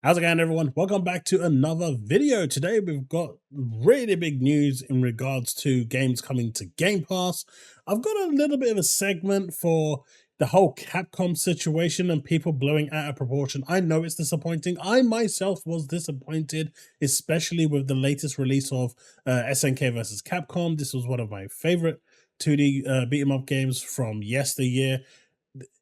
How's it going, everyone? Welcome back to another video. Today we've got really big news in regards to games coming to Game Pass. I've got a little bit of a segment for the whole Capcom situation and people blowing out of proportion. I know it's disappointing. I myself was disappointed, especially with the latest release of SNK versus Capcom. This was one of my favorite 2D beat 'em up games from yesteryear.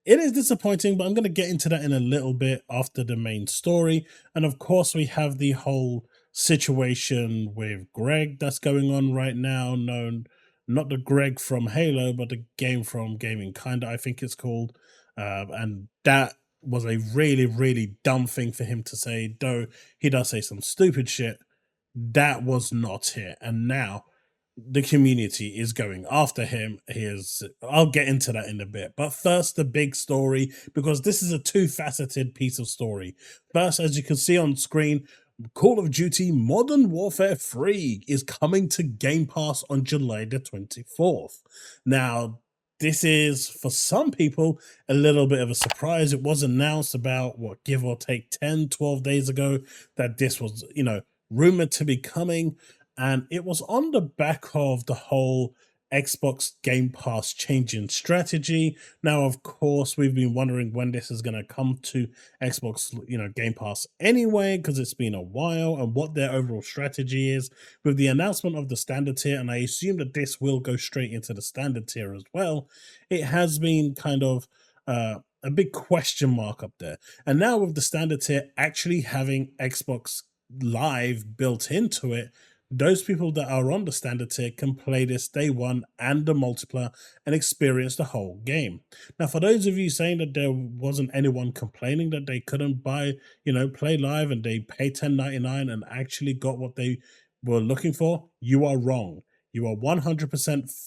It is disappointing, but I'm going to get into that in a little bit after the main story. And of course, we have the whole situation with Greg that's going on right now, known not the Greg from Halo, but the game from Gaming Kinda, I think it's called. And that was a really, really dumb thing for him to say, though he does say some stupid shit. That was not it. And now the community is going after him. I'll get into that in a bit. But first, the big story, because this is a two-faceted piece of story. First, as you can see on screen, Call of Duty Modern Warfare 3 is coming to Game Pass on July the 24th. Now, this is, for some people, a little bit of a surprise. It was announced about, give or take 10, 12 days ago that this was, rumored to be coming. And it was on the back of the whole Xbox Game Pass changing strategy. Now, of course, we've been wondering when this is going to come to Xbox, Game Pass anyway, because it's been a while, and what their overall strategy is with the announcement of the standard tier. And I assume that this will go straight into the standard tier as well. It has been kind of a big question mark up there. And now with the standard tier actually having Xbox Live built into it, those people that are on the standard tier can play this day one and the multiplayer and experience the whole game. Now, for those of you saying that there wasn't anyone complaining that they couldn't play live and they paid $10.99 and actually got what they were looking for, you are wrong. You are 100%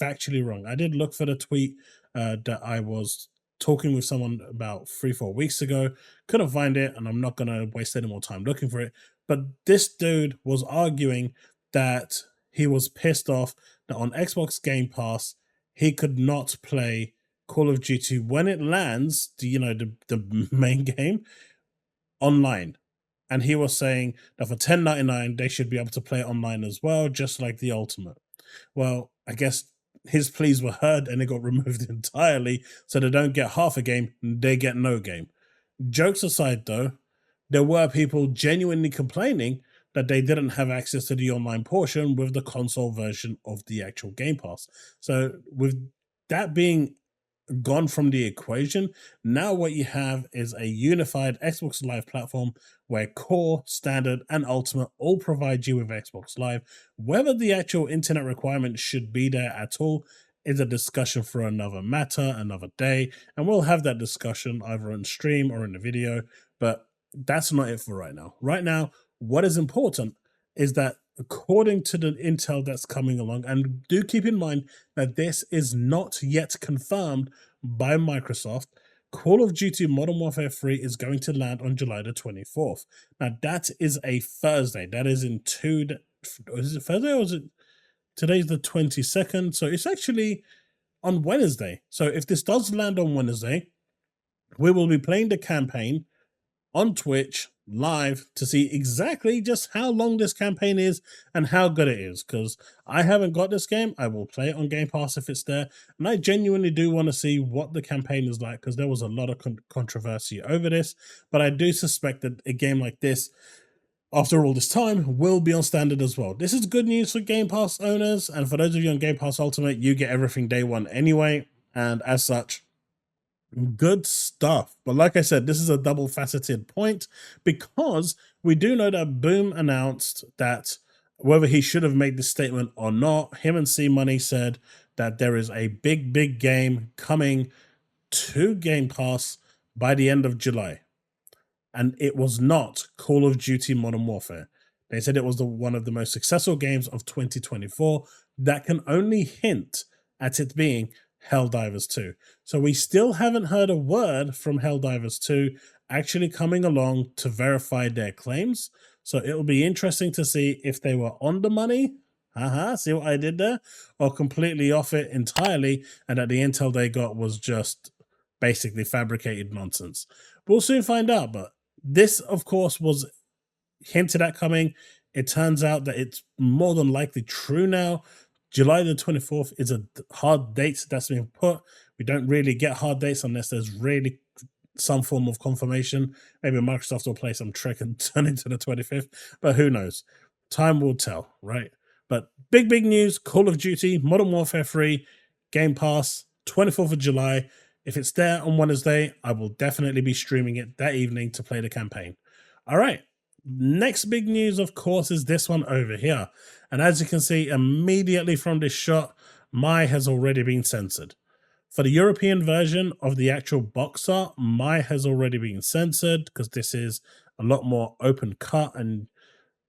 factually wrong. I did look for the tweet that I was talking with someone about 3-4 weeks ago. Couldn't find it, and I'm not going to waste any more time looking for it. But this dude was arguing that he was pissed off that on Xbox Game Pass he could not play Call of Duty when it lands, the main game, online. And he was saying that for $10.99 they should be able to play online as well, just like the Ultimate. Well, I guess his pleas were heard and it got removed entirely, so they don't get half a game, they get no game. Jokes aside, though, there were people genuinely complaining that they didn't have access to the online portion with the console version of the actual Game Pass. So with that being gone from the equation, now what you have is a unified Xbox Live platform where Core, Standard, and Ultimate all provide you with Xbox Live. Whether the actual internet requirement should be there at all is a discussion for another matter, another day, and we'll have that discussion either on stream or in the video, but that's not it for right now. Right now, what is important is that according to the intel that's coming along, and do keep in mind that this is not yet confirmed by Microsoft, Call of Duty Modern Warfare 3 is going to land on July the 24th. Now, that is a Thursday. That is in is it Thursday or is it today's the 22nd? So it's actually on Wednesday. So if this does land on Wednesday, we will be playing the campaign on Twitch live to see exactly just how long this campaign is and how good it is, because I haven't got this game. I will play it on Game Pass if it's there, and I genuinely do want to see what the campaign is like, because there was a lot of controversy over this, but I do suspect that a game like this, after all this time, will be on standard as well. This is good news for Game Pass owners, and for those of you on Game Pass Ultimate, you get everything day one anyway, and as such, good stuff. But like I said, this is a double faceted point, because we do know that Boom announced that whether he should have made this statement or not, him and C Money said that there is a big game coming to Game Pass by the end of July. And it was not Call of Duty Modern Warfare. They said it was one of the most successful games of 2024. That can only hint at it being Helldivers 2. So we still haven't heard a word from Helldivers 2 actually coming along to verify their claims. So it'll be interesting to see if they were on the money. See what I did there? Or completely off it entirely, and that the intel they got was just basically fabricated nonsense. We'll soon find out, but this, of course, was hinted at coming. It turns out that it's more than likely true now. July the 24th is a hard date that's been put. We don't really get hard dates unless there's really some form of confirmation. Maybe Microsoft will play some trick and turn into the 25th, but who knows? Time will tell, right? But big news, Call of Duty, Modern Warfare 3, Game Pass, 24th of July. If it's there on Wednesday, I will definitely be streaming it that evening to play the campaign. All right. Next big news, of course, is this one over here. And as you can see immediately from this shot, my has already been censored. For the European version of the actual box art, my has already been censored because this is a lot more open cut and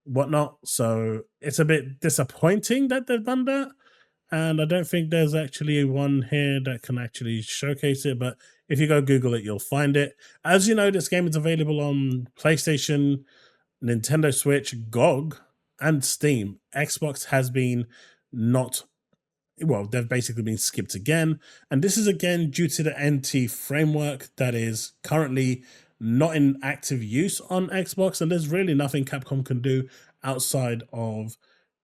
whatnot. So it's a bit disappointing that they've done that. And I don't think there's actually one here that can actually showcase it. But if you go Google it, you'll find it. As you know, this game is available on PlayStation, Nintendo Switch, GOG, and Steam. Xbox has been they've basically been skipped again. And this is again due to the NT framework that is currently not in active use on Xbox. And there's really nothing Capcom can do outside of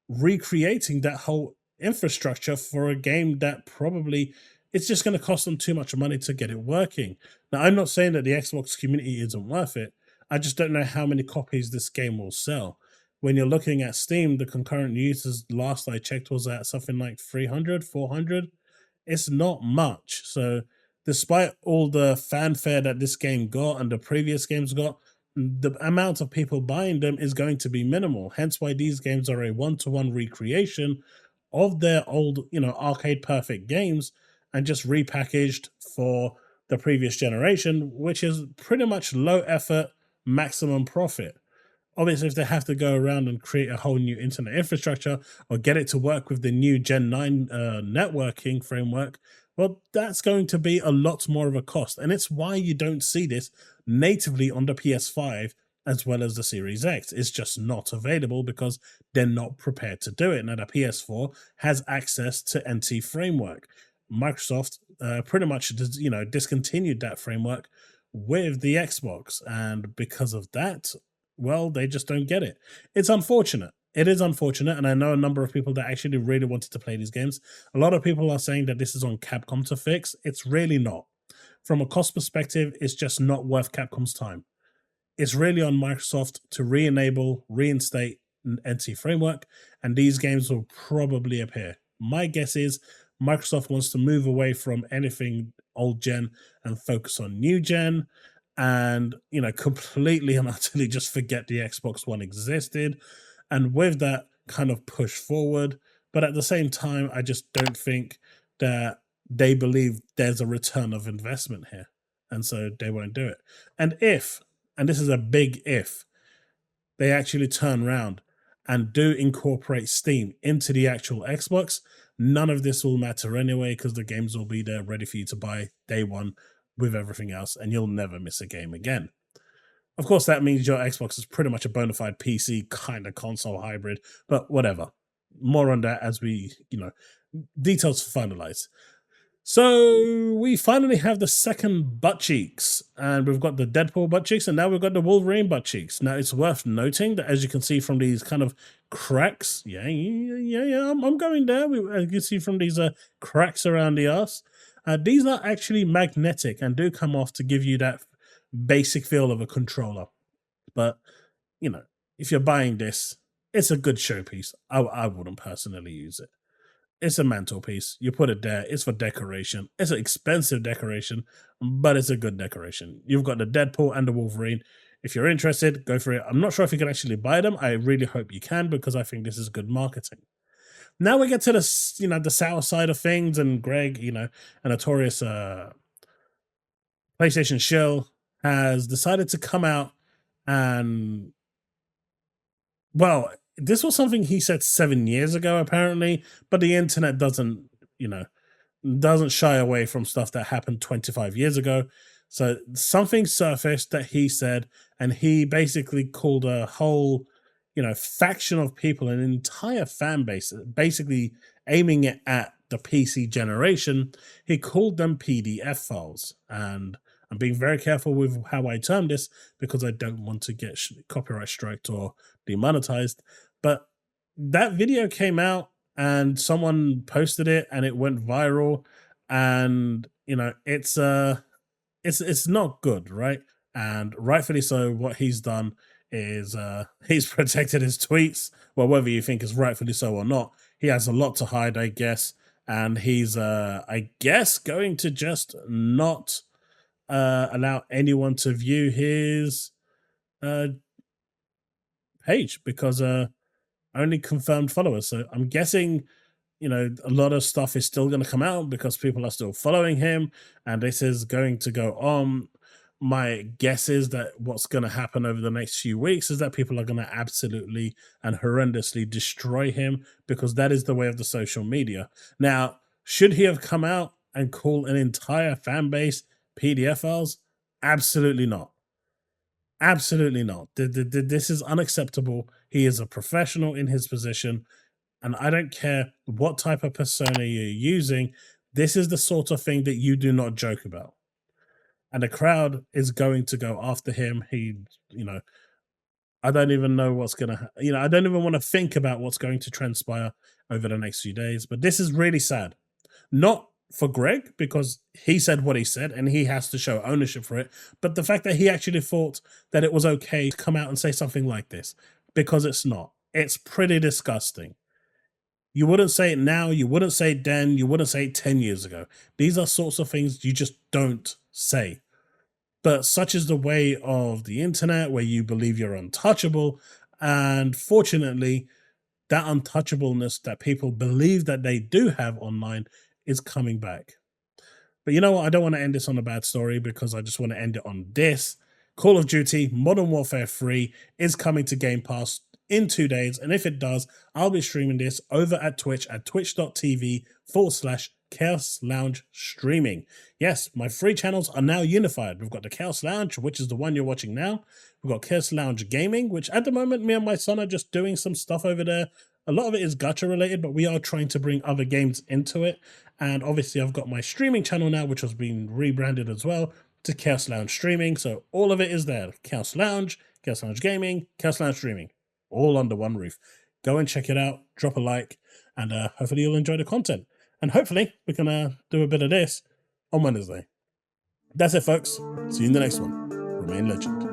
recreating that whole infrastructure for a game that probably it's just going to cost them too much money to get it working. Now, I'm not saying that the Xbox community isn't worth it. I just don't know how many copies this game will sell. When you're looking at Steam, the concurrent users last I checked was at something like 300, 400. It's not much. So despite all the fanfare that this game got and the previous games got, the amount of people buying them is going to be minimal. Hence why these games are a one-to-one recreation of their old, arcade perfect games and just repackaged for the previous generation, which is pretty much low effort, maximum profit. Obviously, if they have to go around and create a whole new internet infrastructure or get it to work with the new Gen 9 networking framework, well, that's going to be a lot more of a cost. And it's why you don't see this natively on the PS5 as well as the Series X. It's just not available because they're not prepared to do it. Now, the PS4 has access to NT framework. Microsoft pretty much, discontinued that framework with the Xbox. And because of that, well, they just don't get it. It's unfortunate. It is unfortunate, and I know a number of people that actually really wanted to play these games. A lot of people are saying that this is on Capcom to fix. It's really not. From a cost perspective, it's just not worth Capcom's time. It's really on Microsoft to re-enable, reinstate an NT framework, and these games will probably appear. My guess is Microsoft wants to move away from anything old gen and focus on new gen, and completely and utterly just forget the Xbox One existed, and with that kind of push forward. But at the same time, I just don't think that they believe there's a return of investment here, and so they won't do it. And this is a big if, they actually turn around and do incorporate Steam into the actual Xbox, none of this will matter anyway, because the games will be there ready for you to buy day one with everything else, and you'll never miss a game again. Of course, that means your Xbox is pretty much a bona fide PC kind of console hybrid, but whatever. More on that as we, details finalized. So we finally have the second butt cheeks, and we've got the Deadpool butt cheeks, and now we've got the Wolverine butt cheeks. Now it's worth noting that as you can see from these kind of cracks, I'm going there. As you can see from these cracks around the arse, these are actually magnetic and do come off to give you that basic feel of a controller. But, if you're buying this, it's a good showpiece. I wouldn't personally use it. It's a mantelpiece. You put it there. It's for decoration. It's an expensive decoration, but it's a good decoration. You've got the Deadpool and the Wolverine. If you're interested, go for it. I'm not sure if you can actually buy them. I really hope you can, because I think this is good marketing. Now we get to the, the sour side of things, and Greg, a notorious PlayStation shill, has decided to come out and, well, this was something he said 7 years ago, apparently, but the internet doesn't shy away from stuff that happened 25 years ago. So something surfaced that he said, and he basically called a whole, faction of people, an entire fan base, basically aiming it at the PC generation. He called them PDF files. And I'm being very careful with how I term this because I don't want to get copyright striked or demonetized. But that video came out and someone posted it and it went viral, and it's not good, right? And rightfully so. What he's done is he's protected his tweets. Well, whether you think it's rightfully so or not, he has a lot to hide, I guess. And he's I guess going to just not allow anyone to view his uh page because only confirmed followers. So I'm guessing, a lot of stuff is still going to come out because people are still following him, and this is going to go on. My guess is that what's going to happen over the next few weeks is that people are going to absolutely and horrendously destroy him because that is the way of the social media. Now, should he have come out and call an entire fan base PDF files? Absolutely not. Absolutely not. This is unacceptable. He is a professional in his position, and I don't care what type of persona you're using. This is the sort of thing that you do not joke about. And the crowd is going to go after him. I don't even know what's going to, I don't even want to think about what's going to transpire over the next few days. But this is really sad. Not for Greg, because he said what he said and he has to show ownership for it, but the fact that he actually thought that it was okay to come out and say something like this, because it's not. It's pretty disgusting. You wouldn't say it now, you wouldn't say it then, you wouldn't say it 10 years ago. These are sorts of things you just don't say. But such is the way of the internet, where you believe you're untouchable. And fortunately, that untouchableness that people believe that they do have online is coming back. But you know what? I don't want to end this on a bad story because I just want to end it on this. Call of Duty Modern Warfare 3 is coming to Game Pass in 2 days. And if it does, I'll be streaming this over at Twitch at twitch.tv/ChaosLounge streaming. Yes, my 3 channels are now unified. We've got the Chaos Lounge, which is the one you're watching now. We've got Chaos Lounge Gaming, which at the moment, me and my son are just doing some stuff over there. A lot of it is gacha related, but we are trying to bring other games into it. And obviously, I've got my streaming channel now, which has been rebranded as well to Chaos Lounge Streaming. So all of it is there. Chaos Lounge Gaming, Chaos Lounge Streaming, all under one roof. Go and check it out, drop a like, and hopefully you'll enjoy the content. And hopefully we can do a bit of this on Wednesday. That's it, folks. See you in the next one. Remain legend.